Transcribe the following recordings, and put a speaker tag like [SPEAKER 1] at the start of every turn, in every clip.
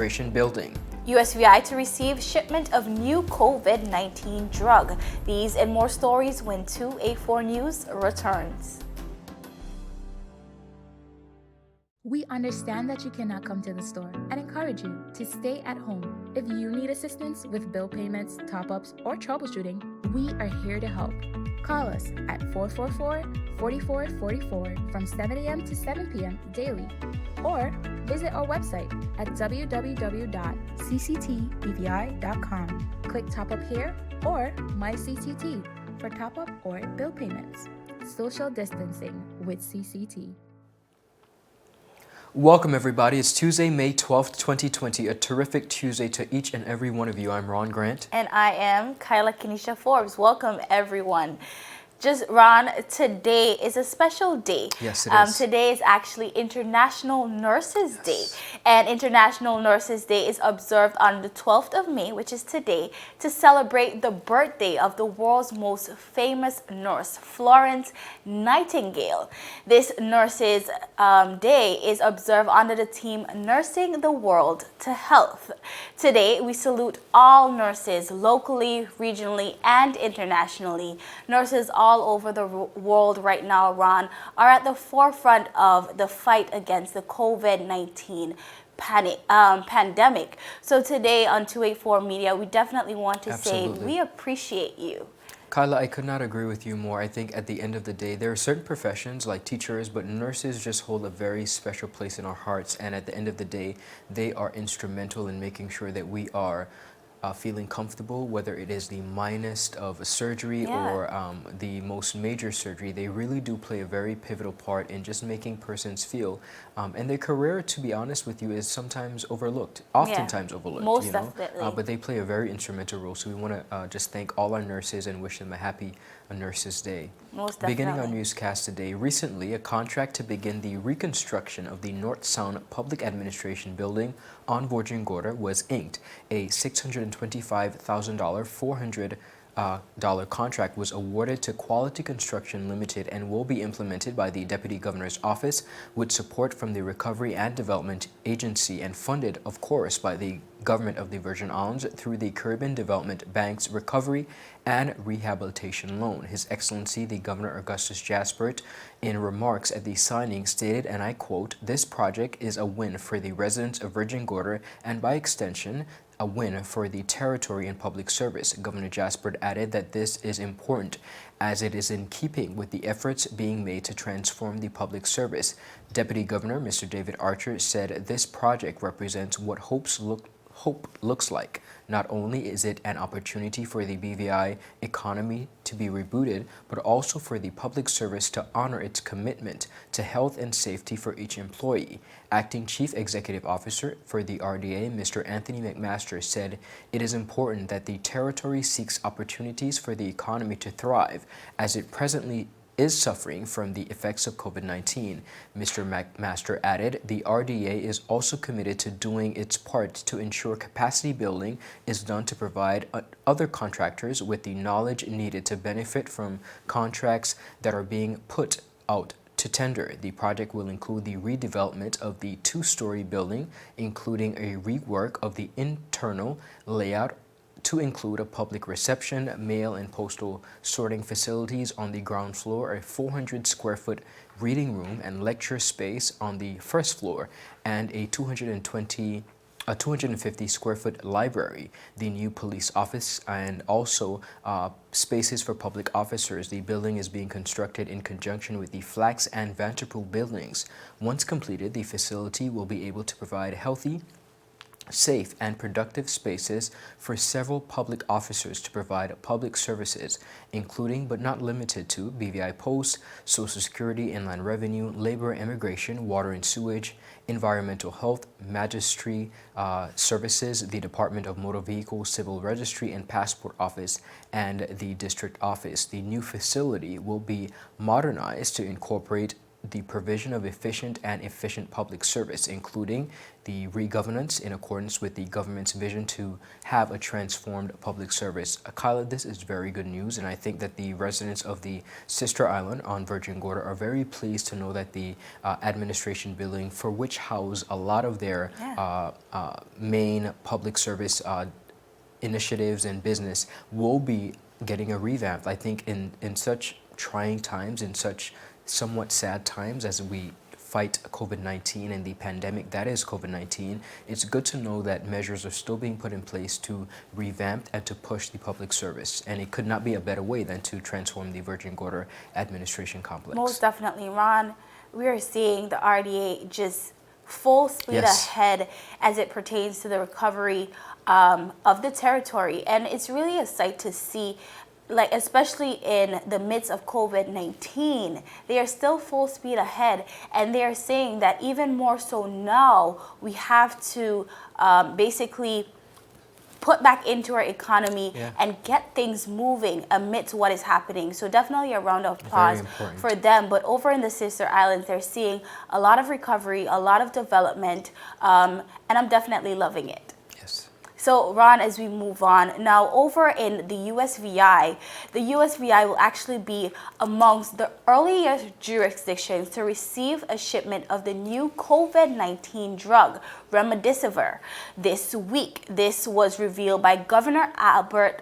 [SPEAKER 1] Building.
[SPEAKER 2] USVI to receive shipment of new COVID-19 drug. These and more stories when 284 News returns.
[SPEAKER 3] We understand that you cannot come to the store and encourage you to stay at home. If you need assistance with bill payments, top-ups, or troubleshooting, we are here to help. Call us at 444-4444 from 7 a.m. to 7 p.m. daily, or visit our website at www.cctbvi.com. Click Top Up here or My CCT for top-up or bill payments. Social distancing with CCT.
[SPEAKER 1] Welcome everybody. It's Tuesday, May 12th, 2020. A terrific Tuesday to each and every one of you. I'm Ron Grant.
[SPEAKER 2] And I am Kyla Kenesha Forbes. Welcome everyone. Ron, today is a special day.
[SPEAKER 1] Yes, it is.
[SPEAKER 2] Today is actually International Nurses Day. And International Nurses Day is observed on the 12th of May, which is today, to celebrate the birthday of the world's most famous nurse, Florence Nightingale. This Nurses Day is observed under the theme Nursing the World to Health. Today, we salute all nurses locally, regionally, and internationally. Nurses all over the world right now, Ron, are at the forefront of the fight against the COVID-19 pandemic. So today on 284 Media, we definitely want to say we appreciate you.
[SPEAKER 1] Kyla, I could not agree with you more. I think at the end of the day, there are certain professions like teachers, but nurses just hold a very special place in our hearts. And at the end of the day, they are instrumental in making sure that we are feeling comfortable, whether it is the minest of a surgery or the most major surgery. They really do play a very pivotal part in just making persons feel. And their career, to be honest with you, is sometimes overlooked, oftentimes overlooked.
[SPEAKER 2] Most definitely.
[SPEAKER 1] But they play a very instrumental role. So we want to just thank all our nurses and wish them a happy Nurses Day.
[SPEAKER 2] Most definitely.
[SPEAKER 1] Beginning our newscast today, recently a contract to begin the reconstruction of the North Sound Public Administration Building on Virgin-Gorda was inked. A $625,000 $400 contract was awarded to Quality Construction Limited and will be implemented by the Deputy Governor's Office with support from the Recovery and Development Agency and funded, of course, by the Government of the Virgin Islands through the Caribbean Development Bank's Recovery and Rehabilitation Loan. His Excellency, the Governor Augustus Jaspert, in remarks at the signing stated, and I quote, "This project is a win for the residents of Virgin-Gorda and by extension, a win for the territory and public service." Governor Jaspert added that this is important as it is in keeping with the efforts being made to transform the public service. Deputy Governor Mr. David Archer said this project represents what hope looks like. Not only is it an opportunity for the BVI economy to be rebooted, but also for the public service to honor its commitment to health and safety for each employee. Acting Chief Executive Officer for the RDA, Mr. Anthony McMaster, said it is important that the territory seeks opportunities for the economy to thrive as it presently is suffering from the effects of COVID-19. Mr. McMaster added, the RDA is also committed to doing its part to ensure capacity building is done to provide other contractors with the knowledge needed to benefit from contracts that are being put out to tender. The project will include the redevelopment of the two-story building, including a rework of the internal layout to include a public reception, mail and postal sorting facilities on the ground floor, a 400 square foot reading room and lecture space on the first floor, and a 250 square foot library, the new police office, and also spaces for public officers. The building is being constructed in conjunction with the Flax and Vanderpool buildings. Once completed, the facility will be able to provide healthy, safe and productive spaces for several public officers to provide public services, including but not limited to BVI Post, Social Security, Inland Revenue, Labor, Immigration, Water and Sewage, Environmental Health, Magistry Services, the Department of Motor Vehicles, Civil Registry and Passport Office, and the District Office. The new facility will be modernized to incorporate the provision of efficient public service, including the re-governance in accordance with the government's vision to have a transformed public service. Kyla, this is very good news, and I think that the residents of the sister island on Virgin Gorda are very pleased to know that the administration building, for which house a lot of their main public service initiatives and business, will be getting a revamp. I think in such trying times, in such somewhat sad times as we fight COVID-19 and the pandemic that is COVID-19, it's good to know that measures are still being put in place to revamp and to push the public service. And it could not be a better way than to transform the Virgin Gorda administration complex.
[SPEAKER 2] Most definitely, Ron. We are seeing the RDA just full speed ahead as it pertains to the recovery of the territory. And it's really a sight to see, like, especially in the midst of COVID-19, they are still full speed ahead, and they are saying that even more so now, we have to basically put back into our economy and get things moving amidst what is happening. So definitely a round of applause for them. But over in the sister islands, they're seeing a lot of recovery, a lot of development, and I'm definitely loving it. So, Ron, as we move on, now over in the USVI will actually be amongst the earliest jurisdictions to receive a shipment of the new COVID-19 drug, remdesivir, this week. This was revealed by Governor Albert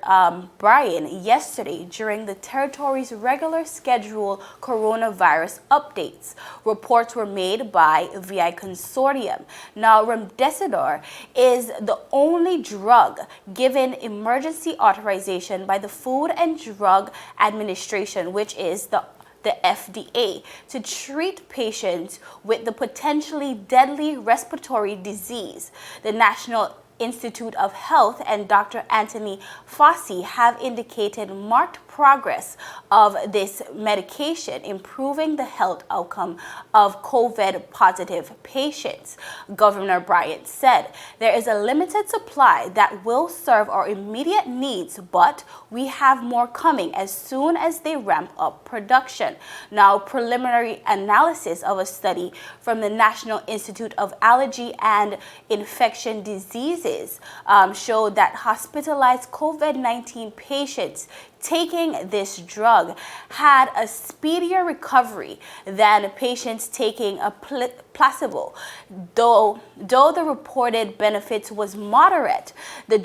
[SPEAKER 2] Bryan yesterday during the territory's regular scheduled coronavirus updates. Reports were made by VI Consortium. Now, remdesivir is the only drug given emergency authorization by the Food and Drug Administration, which is the FDA, to treat patients with the potentially deadly respiratory disease. The National Institute of Health and Dr. Anthony Fauci have indicated marked progress of this medication, improving the health outcome of COVID-positive patients. Governor Bryant said, "There is a limited supply that will serve our immediate needs, but we have more coming as soon as they ramp up production." Now, preliminary analysis of a study from the National Institute of Allergy and Infection Diseases showed that hospitalized COVID-19 patients taking this drug had a speedier recovery than patients taking a placebo. Though the reported benefits was moderate, the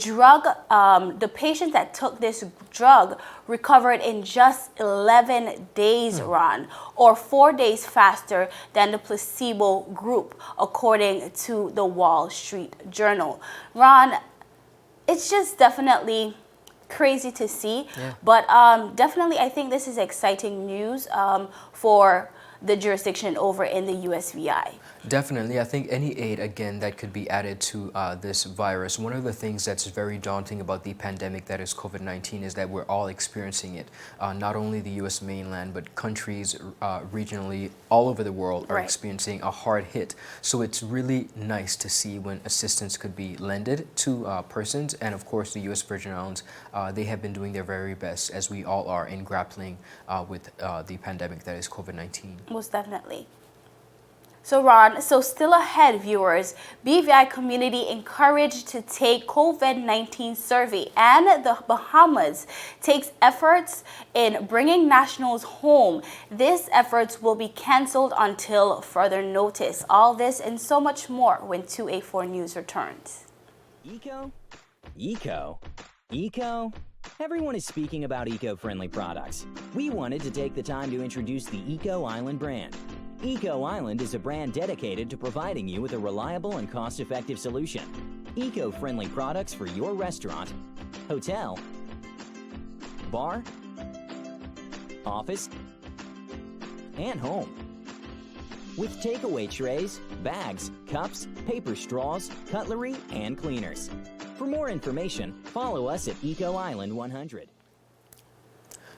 [SPEAKER 2] patients that took this drug recovered in just 11 days, Ron, or 4 days faster than the placebo group, according to the Wall Street Journal. Ron, it's just definitely crazy to see, but definitely I think this is exciting news for the jurisdiction over in the USVI.
[SPEAKER 1] Definitely. I think any aid, again, that could be added to this virus. One of the things that's very daunting about the pandemic that is COVID-19 is that we're all experiencing it. Not only the U.S. mainland, but countries regionally all over the world are experiencing a hard hit. So it's really nice to see when assistance could be lended to persons. And of course, the U.S. Virgin Islands, they have been doing their very best, as we all are, in grappling with the pandemic that is COVID-19.
[SPEAKER 2] Most definitely. So Ron, still ahead, viewers, BVI Community encouraged to take COVID-19 survey, and the Bahamas takes efforts in bringing nationals home. These efforts will be canceled until further notice. All this and so much more when 284 News returns.
[SPEAKER 4] Eco? Everyone is speaking about eco-friendly products. We wanted to take the time to introduce the Eco Island brand. Eco Island is a brand dedicated to providing you with a reliable and cost-effective solution. Eco-friendly products for your restaurant, hotel, bar, office, and home. With takeaway trays, bags, cups, paper straws, cutlery, and cleaners. For more information, follow us at Eco Island 100.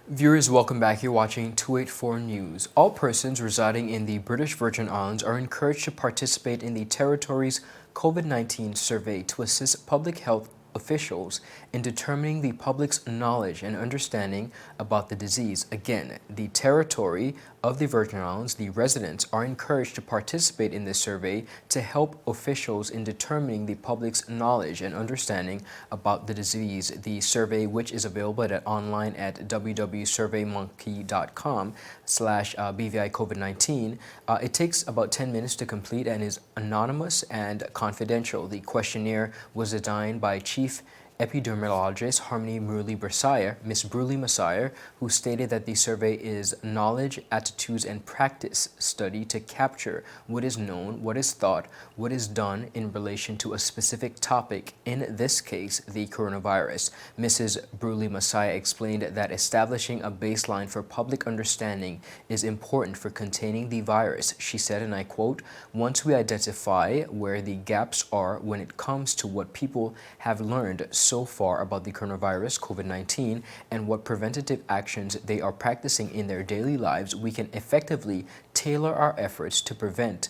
[SPEAKER 1] Viewers, welcome back. You're watching 284 News. All persons residing in the British Virgin Islands are encouraged to participate in the territory's COVID-19 survey to assist public health officials in determining the public's knowledge and understanding about the disease. Again, the territory of the Virgin Islands, the residents are encouraged to participate in this survey to help officials in determining the public's knowledge and understanding about the disease. The survey, which is available online at www.surveymonkey.com/BVI COVID-19, it takes about 10 minutes to complete and is anonymous and confidential. The questionnaire was designed by Chief Epidemiologist Harmony Miss Bruley Messiah, who stated that the survey is knowledge, attitudes, and practice study to capture what is known, what is thought, what is done in relation to a specific topic, in this case, the coronavirus. Mrs. Bruley Messiah explained that establishing a baseline for public understanding is important for containing the virus. She said, and I quote, "Once we identify where the gaps are when it comes to what people have learned so far about the coronavirus, COVID-19, and what preventative actions they are practicing in their daily lives, we can effectively tailor our efforts to prevent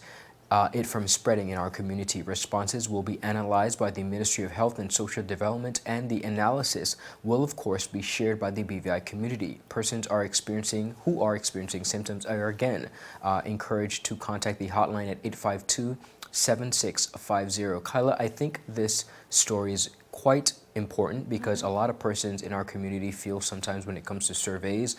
[SPEAKER 1] it from spreading in our community. Responses will be analyzed by the Ministry of Health and Social Development, and the analysis will, of course, be shared by the BVI community. Persons who are experiencing symptoms are again encouraged to contact the hotline at 852-7650. Kyla, I think this story is quite important because a lot of persons in our community feel sometimes when it comes to surveys,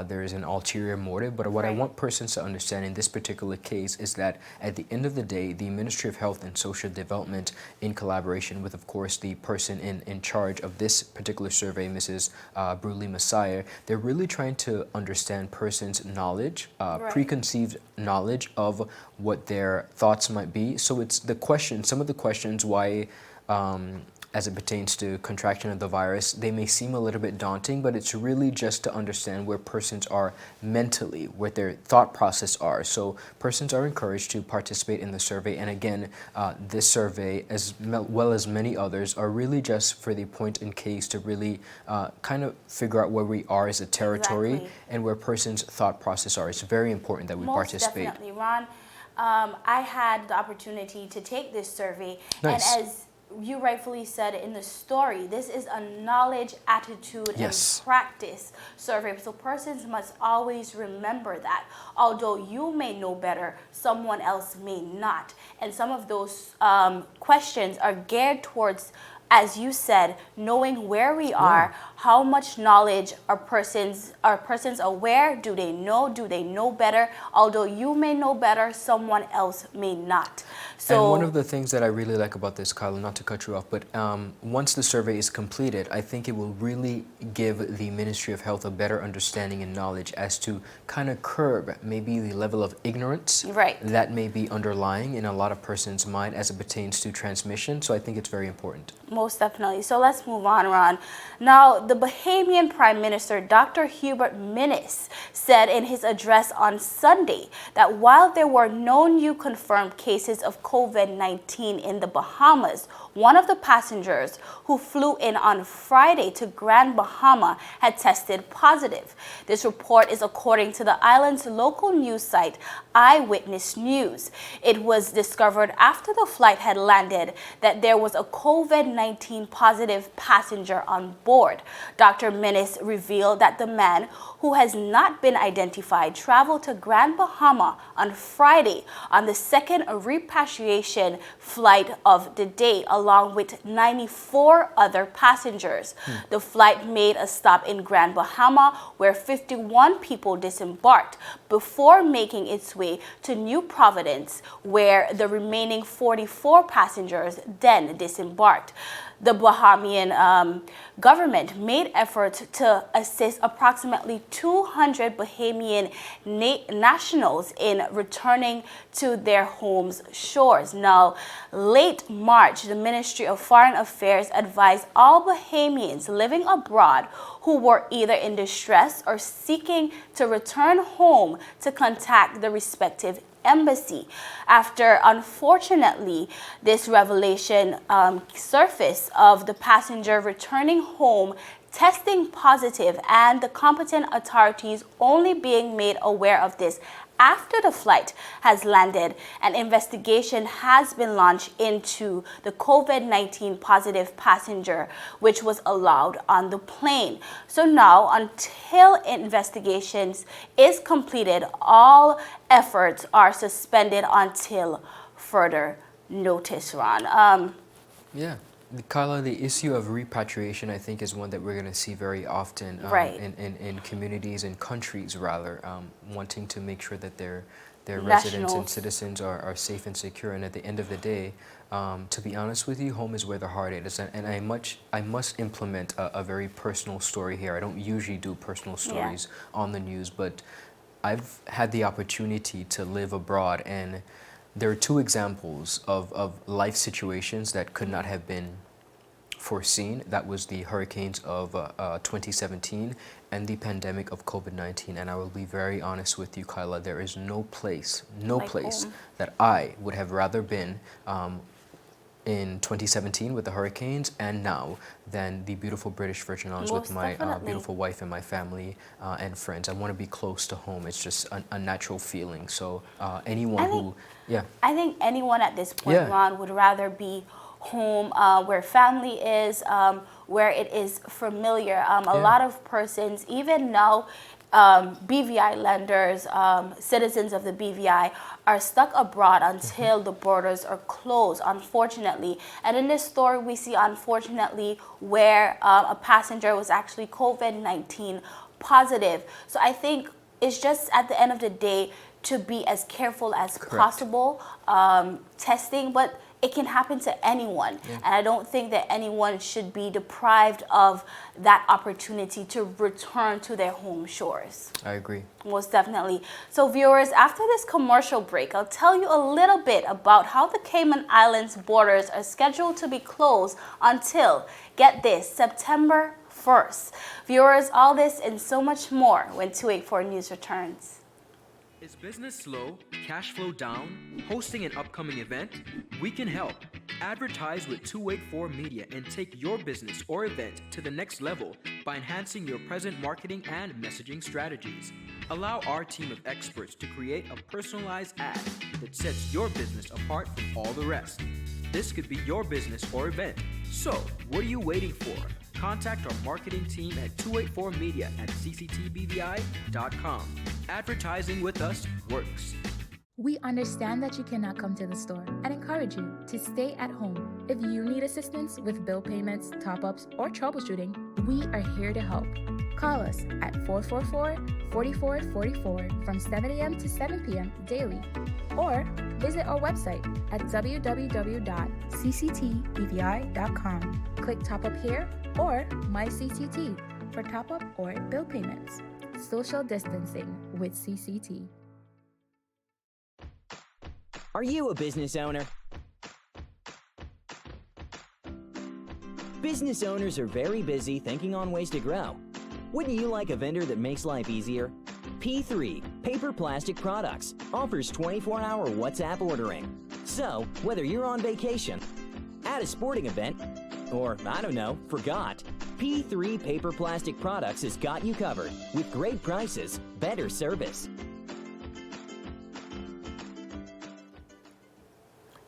[SPEAKER 1] there is an ulterior motive. But what I want persons to understand in this particular case is that at the end of the day, the Ministry of Health and Social Development, in collaboration with, of course, the person in charge of this particular survey, Mrs. Bruley Messiah, they're really trying to understand persons' knowledge, preconceived knowledge of what their thoughts might be. So it's the question, some of the questions why as it pertains to contraction of the virus, they may seem a little bit daunting, but it's really just to understand where persons are mentally, what their thought process are. So persons are encouraged to participate in the survey. And again, this survey, as well as many others, are really just for the point in case to really kind of figure out where we are as a territory and where persons' thought process are. It's very important that we participate.
[SPEAKER 2] Most definitely, Ron. I had the opportunity to take this survey, and as you rightfully said in the story, this is a knowledge, attitude, and practice survey. So persons must always remember that. Although you may know better, someone else may not. And some of those questions are geared towards, as you said, knowing where we are, how much knowledge are persons aware? Do they know better? Although you may know better, someone else may not. So,
[SPEAKER 1] and one of the things that I really like about this, Kyla, not to cut you off, but once the survey is completed, I think it will really give the Ministry of Health a better understanding and knowledge as to kind of curb maybe the level of ignorance that may be underlying in a lot of persons' mind as it pertains to transmission. So I think it's very important.
[SPEAKER 2] Most definitely. So let's move on, Ron. Now, the Bahamian Prime Minister, Dr. Hubert Minnis, said in his address on Sunday that while there were no new confirmed cases of COVID-19 in the Bahamas, one of the passengers who flew in on Friday to Grand Bahama had tested positive. This report is according to the island's local news site, Eyewitness News. It was discovered after the flight had landed that there was a COVID-19 positive passenger on board. Dr. Minnis revealed that the man, who has not been identified, traveled to Grand Bahama on Friday on the second repatriation flight of the day, along with 94 other passengers. The flight made a stop in Grand Bahama, where 51 people disembarked, before making its way to New Providence, where the remaining 44 passengers then disembarked. The Bahamian government made efforts to assist approximately 200 Bahamian nationals in returning to their homes' shores. Now, late March, the Ministry of Foreign Affairs advised all Bahamians living abroad who were either in distress or seeking to return home to contact the respective embassy. After, unfortunately, this revelation surfaced of the passenger returning home testing positive and the competent authorities only being made aware of this after the flight has landed, an investigation has been launched into the COVID-19 positive passenger, which was allowed on the plane. So now, until investigations is completed, all efforts are suspended until further notice, Ron.
[SPEAKER 1] Yeah. Carla, the issue of repatriation, I think, is one that we're going to see very often
[SPEAKER 2] Right.
[SPEAKER 1] in communities and countries, rather, wanting to make sure that their residents and
[SPEAKER 2] Nationals.
[SPEAKER 1] citizens are safe and secure. And at the end of the day, to be honest with you, home is where the heart is. And I must implement a very personal story here. I don't usually do personal stories on the news, but I've had the opportunity to live abroad, and there are two examples of life situations that could not have been foreseen. That was the hurricanes of 2017 and the pandemic of COVID-19. And I will be very honest with you, Kyla, there is no place
[SPEAKER 2] Like home.
[SPEAKER 1] that I would have rather been in 2017 with the hurricanes and now than the beautiful British Virgin Islands with
[SPEAKER 2] Most
[SPEAKER 1] my
[SPEAKER 2] definitely.
[SPEAKER 1] beautiful wife and my family and friends. I want to be close to home. It's just a natural feeling. So anyone who,
[SPEAKER 2] I think anyone at this point,
[SPEAKER 1] Yeah.
[SPEAKER 2] Ron, would rather be home, where family is, where it is familiar. A lot of persons, even now, BVI lenders, citizens of the BVI, are stuck abroad until the borders are closed, unfortunately. And in this story, we see, unfortunately, where a passenger was actually COVID-19 positive. So I think it's just, at the end of the day, to be as careful as possible, testing, but it can happen to anyone. And I don't think that anyone should be deprived of that opportunity to return to their home shores.
[SPEAKER 1] I agree.
[SPEAKER 2] Most definitely. So viewers, after this commercial break, I'll tell you a little bit about how the Cayman Islands borders are scheduled to be closed until, get this, September 1st. Viewers, all this and so much more when 284 News returns.
[SPEAKER 1] Is business slow, cash flow down, hosting an upcoming event? We can help. Advertise with 284 Media and take your business or event to the next level by enhancing your present marketing and messaging strategies. Allow our team of experts to create a personalized ad that sets your business apart from all the rest. This could be your business or event. So, what are you waiting for? Contact our marketing team at 284media at cctbvi.com. Advertising with us works.
[SPEAKER 3] We understand that you cannot come to the store and encourage you to stay at home. If you need assistance with bill payments, top-ups, or troubleshooting, we are here to help. Call us at 444-4444 from 7 a.m. to 7 p.m. daily, or visit our website at www.cctbvi.com. Click Top Up Here or My CCT for top-up or bill payments. Social distancing with CCT.
[SPEAKER 4] Are you a business owner? Business owners are very busy thinking on ways to grow. Wouldn't you like a vendor that makes life easier? P3 Paper Plastic Products offers 24-hour WhatsApp ordering. So, whether you're on vacation, at a sporting event, or, I don't know, forgot, P3 Paper Plastic Products has got you covered with great prices, better service.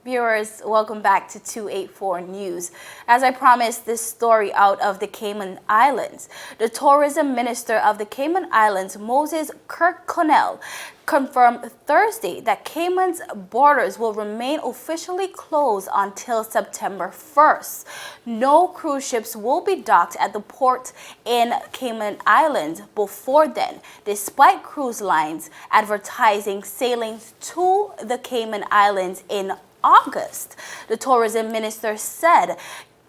[SPEAKER 2] Viewers, welcome back to 284 News. As I promised, this story out of the Cayman Islands. The tourism minister of the Cayman Islands, Moses Kirkconnell, confirmed Thursday that Cayman's borders will remain officially closed until September 1st. No cruise ships will be docked at the port in Cayman Islands before then, despite cruise lines advertising sailings to the Cayman Islands in August. The tourism minister said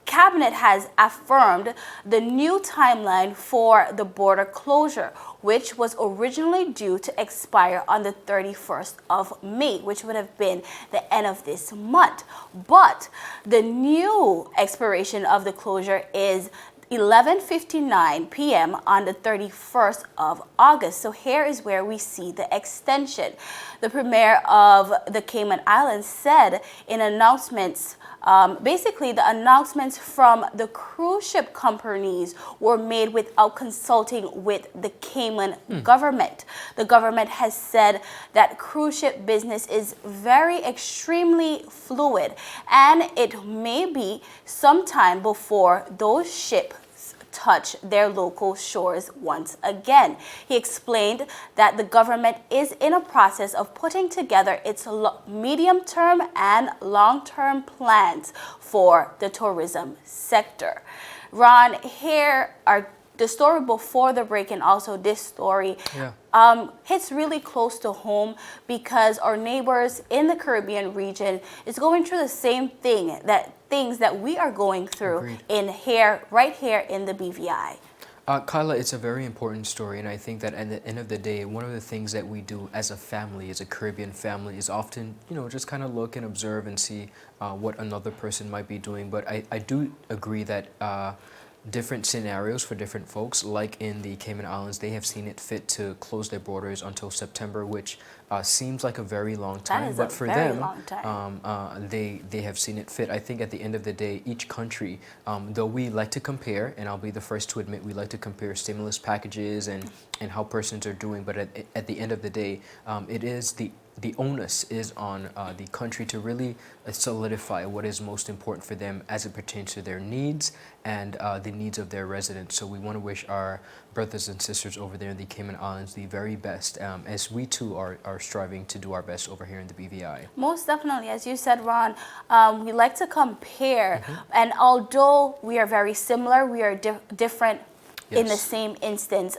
[SPEAKER 2] Cabinet has affirmed the new timeline for the border closure, which was originally due to expire on the 31st of May, which would have been the end of this month. But the new expiration of the closure is 11:59 p.m. on the 31st of August. So here is where we see the extension. The premier of the Cayman Islands said in announcements basically the announcements from the cruise ship companies were made without consulting with the Cayman government. The government has said that cruise ship business is very extremely fluid, and it may be some time before those ships touch their local shores once again. He explained that the government is in a process of putting together its medium-term and long-term plans for the tourism sector. Ron, here are the story before the break and also this story hits really close to home because our neighbors in the Caribbean region is going through the same things that we are going through right here in the BVI.
[SPEAKER 1] Kyla, it's a very important story, and I think that at the end of the day, one of the things that we do as a family, as a Caribbean family, is often, just kind of look and observe and see what another person might be doing. But I do agree that different scenarios for different folks, like in the Cayman Islands, they have seen it fit to close their borders until September, which seems like a very long time. But for them, they have seen it fit. I think at the end of the day, each country, though we like to compare, and I'll be the first to admit we like to compare stimulus packages and how persons are doing, but at the end of the day, it is the onus is on the country to really solidify what is most important for them as it pertains to their needs and the needs of their residents. So we want to wish our brothers and sisters over there in the Cayman Islands the very best, as we too are striving to do our best over here in the BVI.
[SPEAKER 2] Most definitely. As you said, Ron, we like to compare, and although we are very similar, we are different. Yes. In the same instance,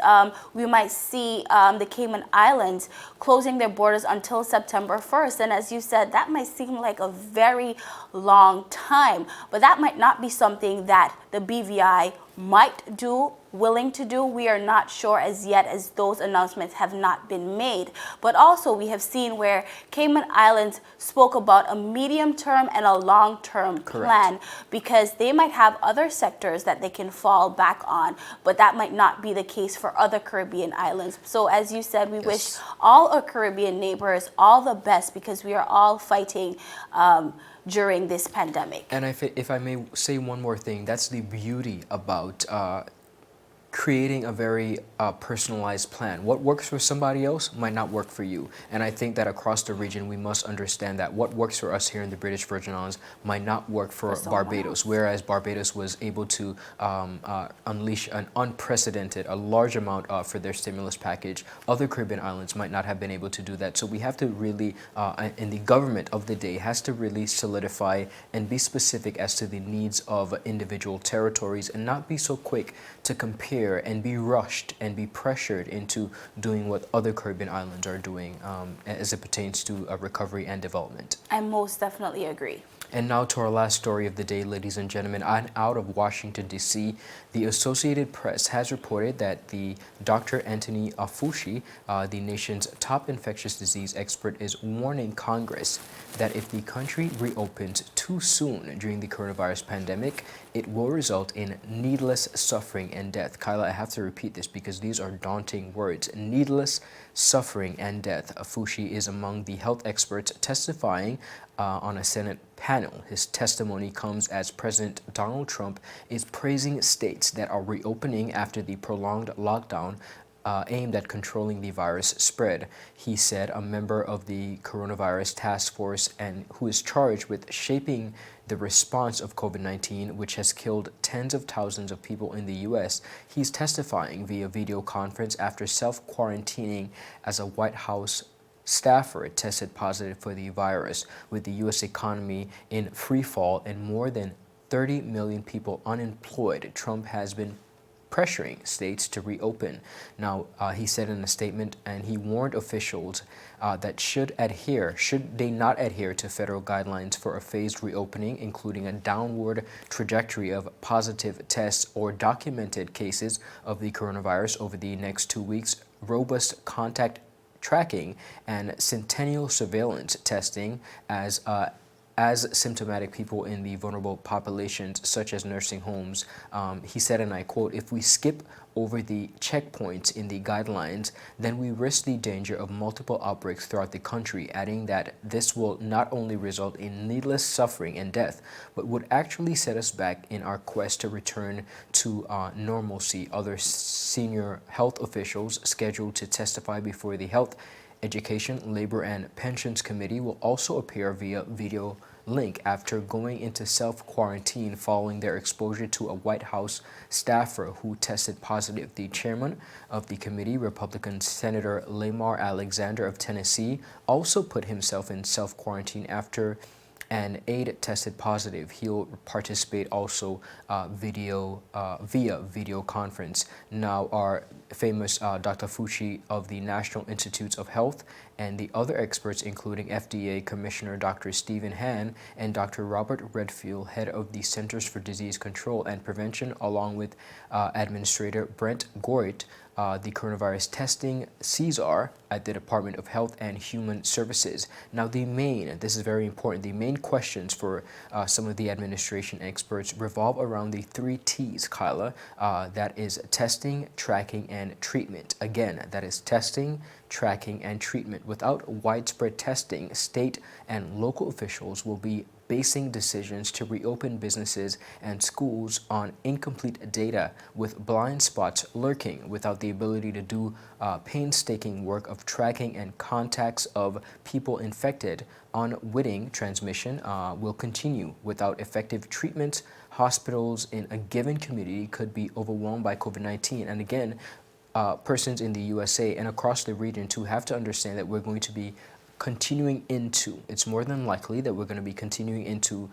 [SPEAKER 2] we might see the Cayman Islands closing their borders until September 1st. And as you said, that might seem like a very long time, but that might not be something that the BVI might do, willing to do. We are not sure as yet, as those announcements have not been made. But also we have seen where Cayman Islands spoke about a medium-term and a long-term plan, because they might have other sectors that they can fall back on, but that might not be the case for other Caribbean islands. So as you said, we wish all our Caribbean neighbors all the best, because we are all fighting during this pandemic.
[SPEAKER 1] And if I may say one more thing, that's the beauty about creating a very personalized plan. What works for somebody else might not work for you. And I think that across the region, we must understand that what works for us here in the British Virgin Islands might not work for Barbados, whereas Barbados was able to unleash an unprecedented, a large amount for their stimulus package. Other Caribbean islands might not have been able to do that. So we have to really, and the government of the day has to really solidify and be specific as to the needs of individual territories, and not be so quick to compare and be rushed and be pressured into doing what other Caribbean islands are doing as it pertains to recovery and development.
[SPEAKER 2] I most definitely agree.
[SPEAKER 1] And now to our last story of the day, ladies and gentlemen. Out of Washington, D.C., the Associated Press has reported that the Dr. Anthony Fauci, the nation's top infectious disease expert, is warning Congress that if the country reopens too soon during the coronavirus pandemic, it will result in needless suffering and death. Kyla, I have to repeat this because these are daunting words. Needless suffering and death. Fauci is among the health experts testifying on a Senate panel. His testimony comes as President Donald Trump is praising states that are reopening after the prolonged lockdown aimed at controlling the virus spread. He said a member of the coronavirus task force and who is charged with shaping the response of COVID-19, which has killed tens of thousands of people in the U.S. He's testifying via video conference after self-quarantining as a White House staffer tested positive for the virus. With the U.S. economy in free fall and more than 30 million people unemployed, Trump has been pressuring states to reopen. Now, he said in a statement, and he warned officials that should they not adhere to federal guidelines for a phased reopening, including a downward trajectory of positive tests or documented cases of the coronavirus over the next 2 weeks, robust contact tracking and centennial surveillance testing as symptomatic people in the vulnerable populations, such as nursing homes. He said, and I quote, "If we skip over the checkpoints in the guidelines, then we risk the danger of multiple outbreaks throughout the country," adding that this will not only result in needless suffering and death, but would actually set us back in our quest to return to normalcy. Other senior health officials scheduled to testify before the Health, Education, Labor, and Pensions Committee will also appear via video link after going into self-quarantine following their exposure to a White House staffer who tested positive. The chairman of the committee, Republican Senator Lamar Alexander of Tennessee, also put himself in self-quarantine after an aide tested positive. He'll participate also via video conference. Now, our famous Dr. Fauci of the National Institutes of Health and the other experts, including FDA Commissioner Dr. Stephen Hahn and Dr. Robert Redfield, head of the Centers for Disease Control and Prevention, along with Administrator Brent Gorit, the coronavirus testing CSAR at the Department of Health and Human Services. Now, this is very important, the main questions for some of the administration experts revolve around the 3 T's, Kyla, that is testing, tracking, and treatment. Again, that is testing, tracking, and treatment. Without widespread testing, state and local officials will be basing decisions to reopen businesses and schools on incomplete data, with blind spots lurking. Without the ability to do painstaking work of tracking and contacts of people infected, unwitting transmission will continue. Without effective treatment, hospitals in a given community could be overwhelmed by COVID-19. And again, persons in the USA and across the region too have to understand that we're going to be continuing into, it's more than likely that we're going to be continuing into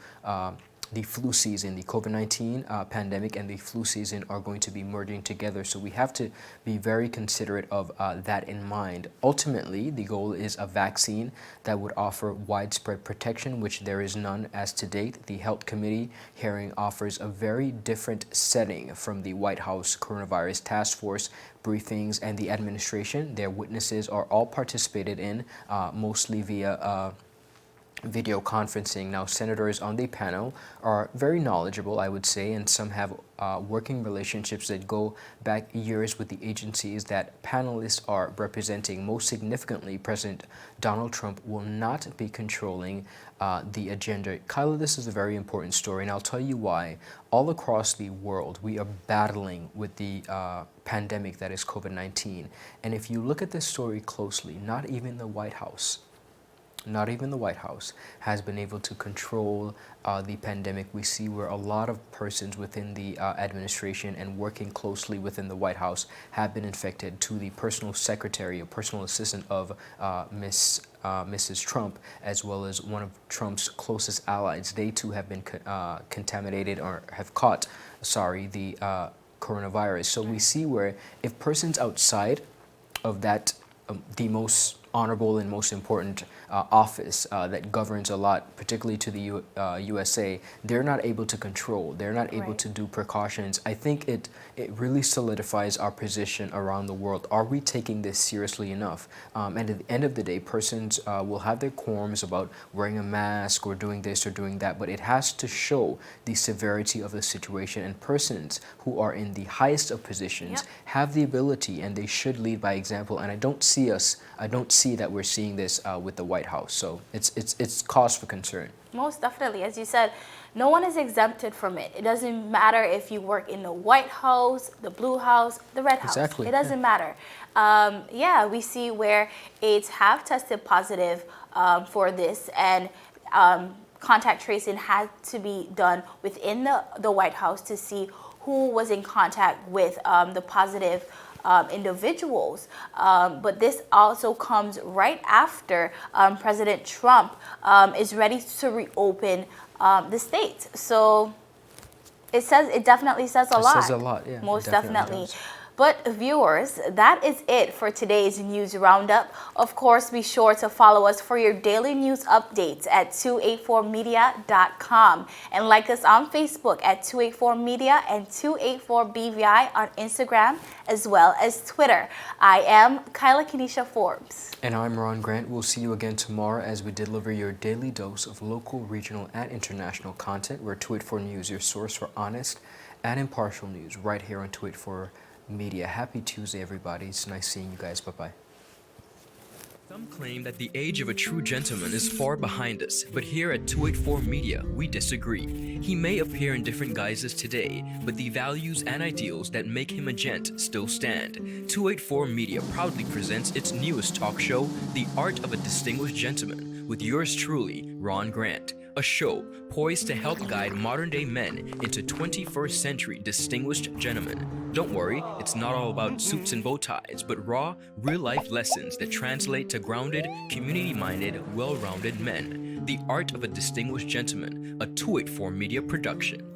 [SPEAKER 1] the flu season. The COVID-19 pandemic and the flu season are going to be merging together, so we have to be very considerate of that in mind. Ultimately, the goal is a vaccine that would offer widespread protection, which there is none as to date. The Health Committee hearing offers a very different setting from the White House Coronavirus Task Force briefings and the administration. Their witnesses are all participated in, mostly via video conferencing. Now, senators on the panel are very knowledgeable, I would say, and some have working relationships that go back years with the agencies that panelists are representing. Most significantly, President Donald Trump will not be controlling the agenda. Kyla, this is a very important story, and I'll tell you why. All across the world, we are battling with the pandemic that is COVID-19. And if you look at this story closely, not even the White House has been able to control the pandemic. We see where a lot of persons within the administration and working closely within the White House have been infected, to the personal secretary or personal assistant of Mrs. Trump, as well as one of Trump's closest allies. They too have been contaminated or have caught, the coronavirus. So we see where if persons outside of that, the most honorable and most important office that governs a lot, particularly to the USA, they're not able to control, they're not able to do precautions. I think it really solidifies our position around the world. Are we taking this seriously enough? And at the end of the day, persons will have their qualms about wearing a mask or doing this or doing that, but it has to show the severity of the situation, and persons who are in the highest of positions have the ability, and they should lead by example. And I don't see that we're seeing this with the White House. So it's cause for concern.
[SPEAKER 2] Most definitely. As you said, no one is exempted from it. It doesn't matter if you work in the White House, the Blue House, the Red House.
[SPEAKER 1] Exactly.
[SPEAKER 2] It doesn't matter. We see where aides have tested positive for this, and contact tracing had to be done within the White House to see who was in contact with the positive individuals. But this also comes right after President Trump is ready to reopen the state. So it definitely says a lot.
[SPEAKER 1] It says a lot, yeah.
[SPEAKER 2] Most definitely. But viewers, that is it for today's news roundup. Of course, be sure to follow us for your daily news updates at 284media.com and like us on Facebook at 284media and 284BVI on Instagram as well as Twitter. I am Kyla Kenesha Forbes.
[SPEAKER 1] And I'm Ron Grant. We'll see you again tomorrow as we deliver your daily dose of local, regional, and international content. We're 284 News, your source for honest and impartial news, right here on 284 Media. Happy Tuesday, everybody. It's nice seeing you guys. Bye-bye. Some claim that the age of a true gentleman is far behind us, but here at 284 Media, we disagree. He may appear in different guises today, but the values and ideals that make him a gent still stand. 284 Media proudly presents its newest talk show, The Art of a Distinguished Gentleman, with yours truly, Ron Grant. A show poised to help guide modern-day men into 21st century distinguished gentlemen. Don't worry, it's not all about suits and bow ties, but raw, real-life lessons that translate to grounded, community-minded, well-rounded men. The Art of a Distinguished Gentleman, a 284 Media production.